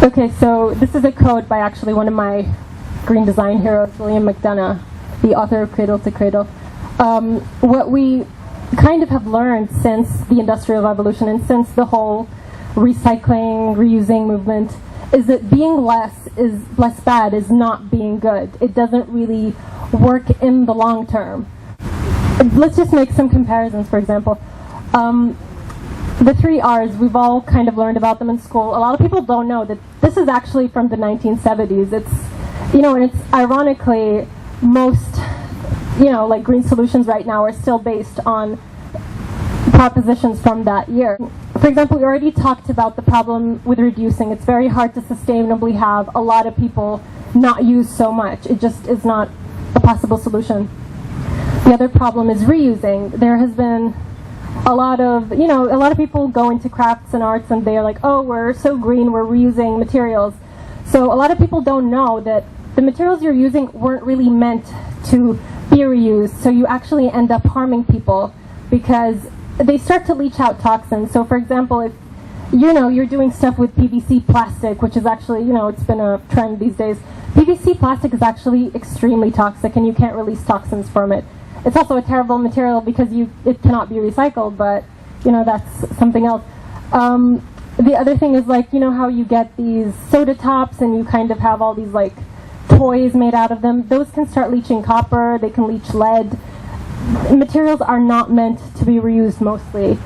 Okay, so this is a quote by actually one of my green design heroes, William McDonough, the author of Cradle to Cradle. What we kind of have learned since the Industrial Revolution and since the whole recycling, reusing movement is that being less bad is not being good. It doesn't really work in the long term. Let's just make some comparisons, for example. The 3 R's, we've all kind of learned about them in school. A lot of people don't know that this is actually from the 1970s. It's, and it's ironically most, like green solutions right now are still based on propositions from that year. For example, we already talked about the problem with reducing. It's very hard to sustainably have a lot of people not use so much. It just is not a possible solution. The other problem is reusing. There has been a lot of people go into crafts and arts and they're like, oh, we're so green, we're reusing materials. So a lot of people don't know that the materials you're using weren't really meant to be reused. So you actually end up harming people because they start to leach out toxins. So for example, if you're doing stuff with PVC plastic, which is actually, it's been a trend these days. PVC plastic is actually extremely toxic and you can't release toxins from it. It's also a terrible material because it cannot be recycled, but that's something else. The other thing is how you get these soda tops and you kind of have all these toys made out of them. Those can start leaching copper, they can leach lead. Materials are not meant to be reused mostly.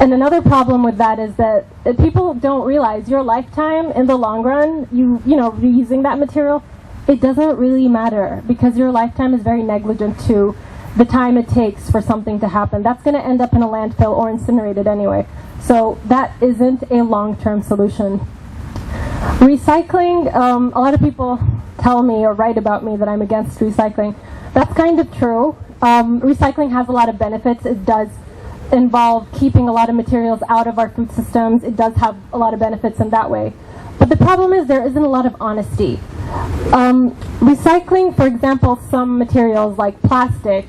And another problem with that is that people don't realize your lifetime in the long run, reusing that material, it doesn't really matter because your lifetime is very negligent to the time it takes for something to happen. That's going to end up in a landfill or incinerated anyway. So that isn't a long-term solution. Recycling, a lot of people tell me or write about me that I'm against recycling. That's kind of true. Recycling has a lot of benefits. It does involve keeping a lot of materials out of our food systems. It does have a lot of benefits in that way. But the problem is there isn't a lot of honesty. Recycling, for example, some materials like plastic,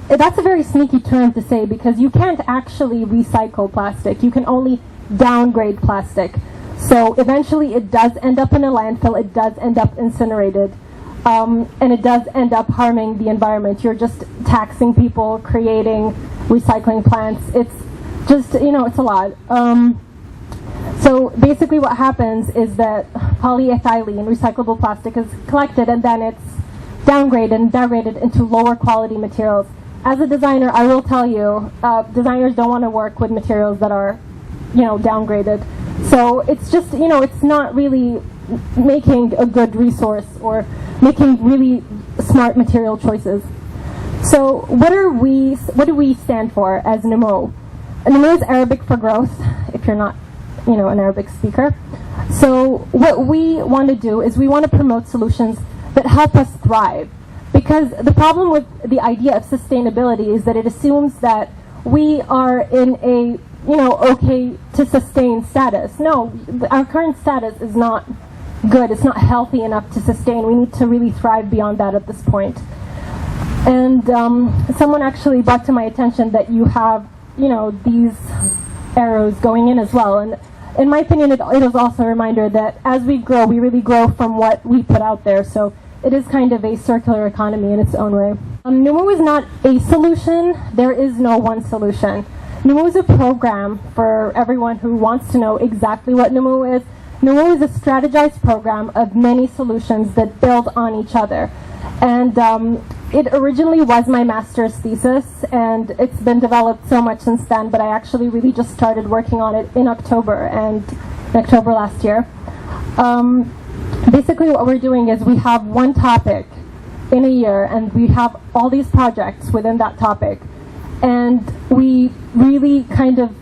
that's a very sneaky term to say because you can't actually recycle plastic. You can only downgrade plastic. So eventually it does end up in a landfill, it does end up incinerated, and it does end up harming the environment. You're just taxing people, creating recycling plants. It's just, it's a lot. So basically what happens is that polyethylene, recyclable plastic, is collected and then it's downgraded and degraded into lower quality materials. As a designer, I will tell you, designers don't want to work with materials that are, downgraded. So it's just, it's not really making a good resource or making really smart material choices. So what do we stand for as NUMU? NUMU is Arabic for growth, if you're not an Arabic speaker. So what we want to do is we want to promote solutions that help us thrive. Because the problem with the idea of sustainability is that it assumes that we are in a, okay to sustain status. No, our current status is not good. It's not healthy enough to sustain. We need to really thrive beyond that at this point. And someone actually brought to my attention that you have, these arrows going in as well. And in my opinion, it is also a reminder that as we grow, we really grow from what we put out there. So it is kind of a circular economy in its own way. NUMU is not a solution. There is no one solution. NUMU is a program for everyone who wants to know exactly what NUMU is. NUMU is a strategized program of many solutions that build on each other. And it originally was my master's thesis, and it's been developed so much since then, but I actually really just started working on it in October last year. Basically what we're doing is we have one topic in a year, and we have all these projects within that topic. And we really kind of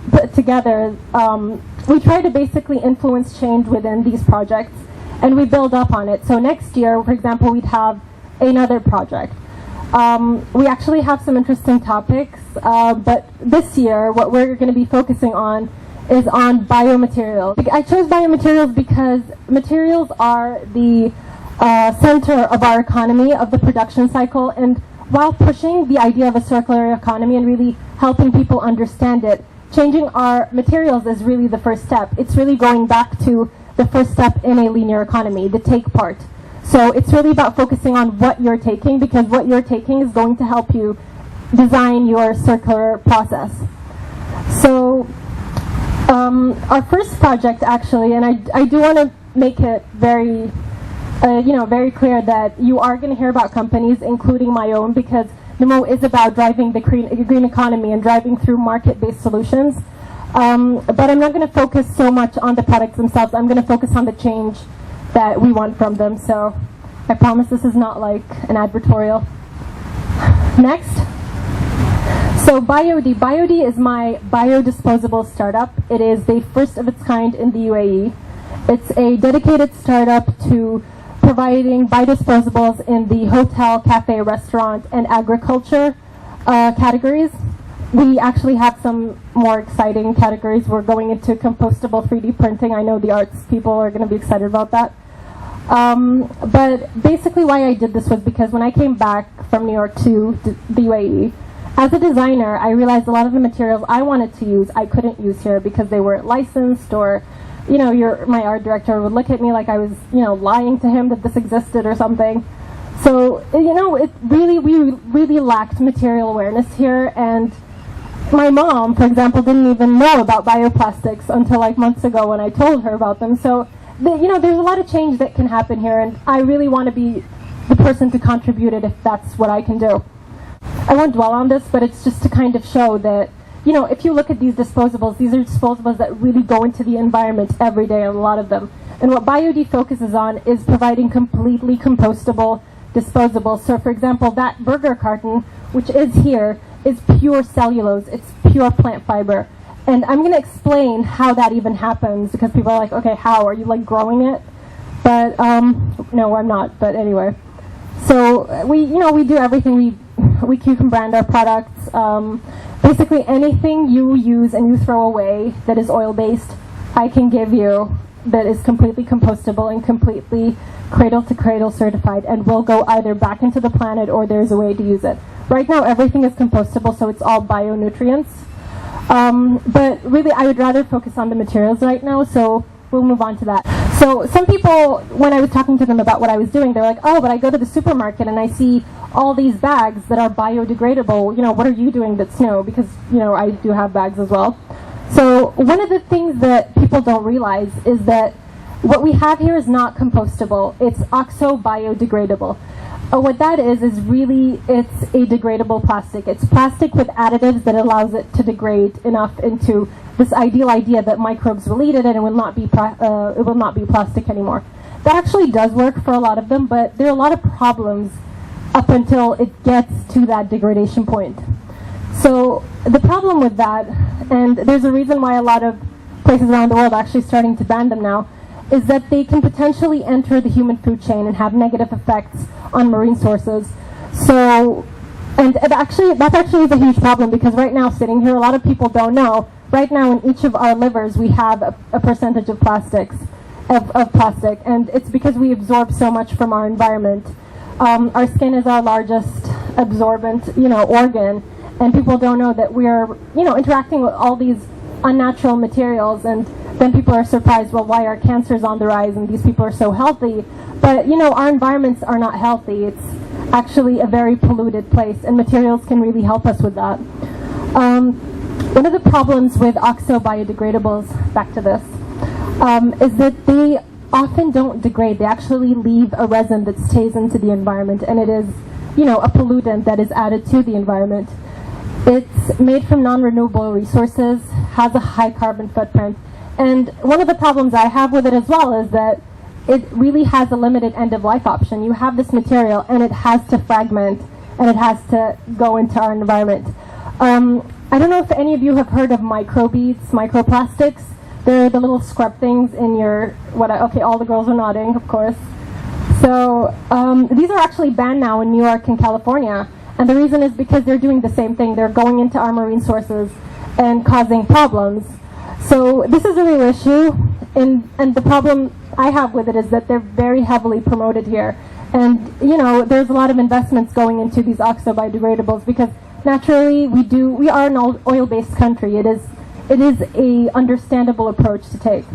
put together, we try to basically influence change within these projects, and we build up on it. So next year, for example, we'd have another project. We actually have some interesting topics, but this year what we're going to be focusing on is on biomaterials. I chose biomaterials because materials are the center of our economy, of the production cycle, and while pushing the idea of a circular economy and really helping people understand it, changing our materials is really the first step. It's really going back to the first step in a linear economy, the take part. So it's really about focusing on what you're taking, because what you're taking is going to help you design your circular process. So our first project, actually, and I do want to make it very, very clear that you are going to hear about companies, including my own, because NUMU is about driving the green economy and driving through market-based solutions. But I'm not going to focus so much on the products themselves. I'm going to focus on the change that we want from them. So I promise this is not like an advertorial. Next. So BioD. BioD is my biodisposable startup. It is the first of its kind in the UAE. It's a dedicated startup to providing biodisposables in the hotel, cafe, restaurant, and agriculture categories. We actually have some more exciting categories. We're going into compostable 3D printing. I know the arts people are going to be excited about that. But basically why I did this was because when I came back from New York to the UAE, as a designer, I realized a lot of the materials I wanted to use, I couldn't use here because they weren't licensed, or, my art director would look at me like I was, lying to him that this existed or something. So, we really lacked material awareness here, and my mom, for example, didn't even know about bioplastics until like months ago when I told her about them. So, there's a lot of change that can happen here, and I really want to be the person to contribute it if that's what I can do. I won't dwell on this, but it's just to kind of show that, if you look at these disposables, these are disposables that really go into the environment every day, a lot of them. And what BioD focuses on is providing completely compostable disposables. So, for example, that burger carton, which is here, is pure cellulose. It's pure plant fiber. And I'm going to explain how that even happens, because people are like, okay, how? Are you like growing it? But, no, I'm not. But anyway. So we do everything. We can brand our products. Basically anything you use and you throw away that is oil-based, I can give you that is completely compostable and completely cradle-to-cradle certified, and will go either back into the planet or there's a way to use it. Right now everything is compostable, so it's all bionutrients. But really I would rather focus on the materials right now, so we'll move on to that. So some people, when I was talking to them about what I was doing, they're like, oh, but I go to the supermarket and I see all these bags that are biodegradable. What are you doing that's new? Because, I do have bags as well. So one of the things that people don't realize is that what we have here is not compostable. It's oxo-biodegradable. What that is really, it's a degradable plastic. It's plastic with additives that allows it to degrade enough into this ideal idea that microbes will eat it and it will not be plastic anymore. That actually does work for a lot of them, but there are a lot of problems up until it gets to that degradation point. So the problem with that, and there's a reason why a lot of places around the world are actually starting to ban them now, is that they can potentially enter the human food chain and have negative effects on marine sources. So, and that's actually is a huge problem, because right now, sitting here, a lot of people don't know, right now in each of our livers we have a percentage of plastic, and it's because we absorb so much from our environment. Our skin is our largest absorbent, organ, and people don't know that we are, interacting with all these unnatural materials, and then people are surprised, well, why are cancers on the rise and these people are so healthy? But, our environments are not healthy. It's actually a very polluted place, and materials can really help us with that. One of the problems with oxo-biodegradables, back to this, is that they often don't degrade. They actually leave a resin that stays into the environment, and it is, a pollutant that is added to the environment. It's made from non-renewable resources, has a high carbon footprint, and one of the problems I have with it as well is that it really has a limited end-of-life option. You have this material, and it has to fragment, and it has to go into our environment. I don't know if any of you have heard of microbeads, microplastics. They're the little scrub things in your, okay, all the girls are nodding, of course. So these are actually banned now in New York and California. And the reason is because they're doing the same thing. They're going into our marine sources and causing problems. So this is a real issue. And the problem I have with it is that they're very heavily promoted here. And, there's a lot of investments going into these oxo-biodegradables because naturally we are an oil-based country. It is a understandable approach to take.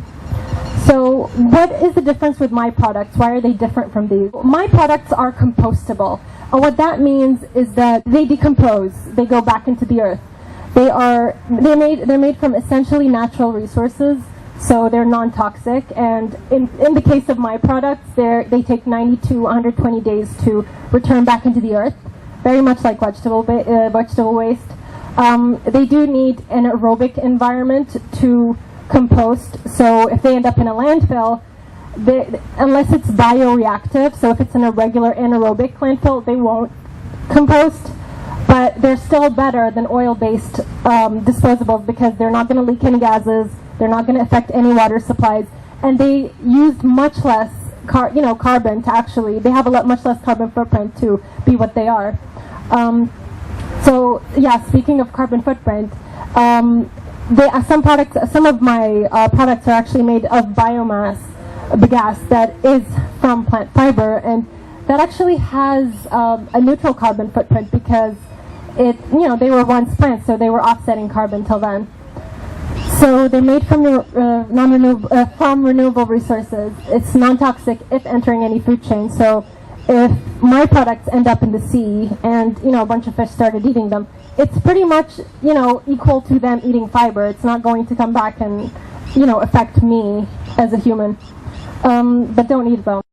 So what is the difference with my products? Why are they different from these? My products are compostable. And what that means is that they decompose. They go back into the earth. They're made from essentially natural resources, so they're non-toxic. And in the case of my products, they take 90 to 120 days to return back into the earth, very much like vegetable waste. They do need an aerobic environment to compost, so if they end up in a landfill, unless it's bioreactive, so if it's in a regular anaerobic landfill, they won't compost, but they're still better than oil-based disposables because they're not going to leak any gases, they're not going to affect any water supplies, and they use much less carbon to actually, they have a much less carbon footprint to be what they are. So yeah, speaking of carbon footprint, some of my products are actually made of biomass, gas that is from plant fiber, and that actually has a neutral carbon footprint because they were once plants, so they were offsetting carbon till then. So they're made from renewable resources. It's non-toxic if entering any food chain. So if my products end up in the sea and a bunch of fish started eating them, it's pretty much equal to them eating fiber. It's not going to come back and affect me as a human. But don't eat them.